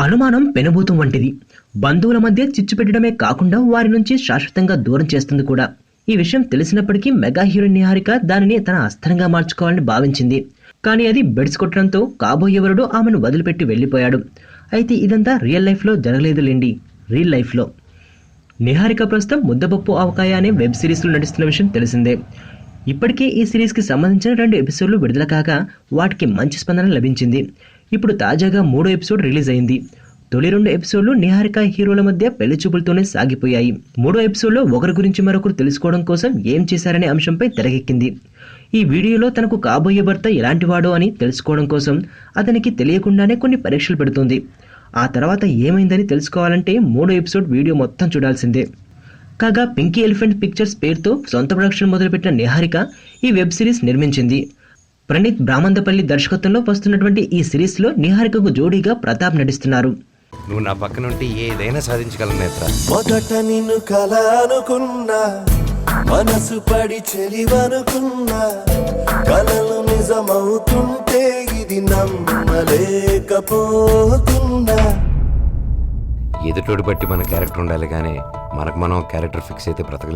అనుమానం పెనుభూతం వంటిది. బంధువుల మధ్య చిచ్చు పెట్టడమే కాకుండా వారి నుంచి శాశ్వతంగా దూరం చేస్తుంది కూడా. ఈ విషయం తెలిసినప్పటికీ మెగా హీరోయిన్ నిహారిక దానిని తన అస్త్రంగా మార్చుకోవాలని భావించింది. కానీ అది బెడిసి కొట్టడంతో కాబోయేవరుడు ఆమెను వదిలిపెట్టి వెళ్ళిపోయాడు. అయితే ఇదంతా రియల్ లైఫ్లో జరగలేదులేండి. రియల్ లైఫ్లో నిహారిక ప్రస్తుతం ముద్దపప్పు ఆవకాయ అనే వెబ్ సిరీస్లో నటిస్తున్న విషయం తెలిసిందే. ఇప్పటికే ఈ సిరీస్కి సంబంధించిన 2 ఎపిసోడ్లు విడుదల కాగా వాటికి మంచి స్పందన లభించింది. ఇప్పుడు తాజాగా 3వ ఎపిసోడ్ రిలీజ్ అయింది. తొలి 2 ఎపిసోడ్లు నిహారిక హీరోల మధ్య పెళ్లి చూపులతోనే సాగిపోయాయి. 3వ ఎపిసోడ్లో ఒకరి గురించి మరొకరు తెలుసుకోవడం కోసం ఏం చేశారనే అంశంపై తెరకెక్కింది. ఈ వీడియోలో తనకు కాబోయే భర్త ఎలాంటివాడో అని తెలుసుకోవడం కోసం అతనికి తెలియకుండానే కొన్ని పరీక్షలు పెడుతుంది. ఆ తర్వాత ఏమైందని తెలుసుకోవాలంటే 3వ ఎపిసోడ్ వీడియో మొత్తం చూడాల్సిందే. కాగా పింకీ ఎలిఫెంట్ పిక్చర్స్ పేరుతో సొంత ప్రొడక్షన్ మొదలుపెట్టిన నిహారిక ఈ వెబ్ సిరీస్ నిర్మించింది. ప్రణీత్ బ్రాహ్మందపల్లి దర్శకత్వంలో వస్తున్నటువంటి ఈ సిరీస్లో నిహారికకు జోడీగా ప్రతాప్ నటిస్తున్నారు. నువ్వు నా పక్కన ఉంటే ఏదైనా సాధించగలను నేత్ర. మొదట నిన్ను కలనుకున్నా, మనసు పడి చెలివనుకున్నా, కలలు నిజమవుతుంటే ఇది నమ్మలేకపోతున్నా. ఎదుటోడు బట్టి మన క్యారెక్టర్ ఉండాలి కానీ మనకు మనం క్యారెక్టర్ ఫిక్స్ అయితే బ్రతకలేం.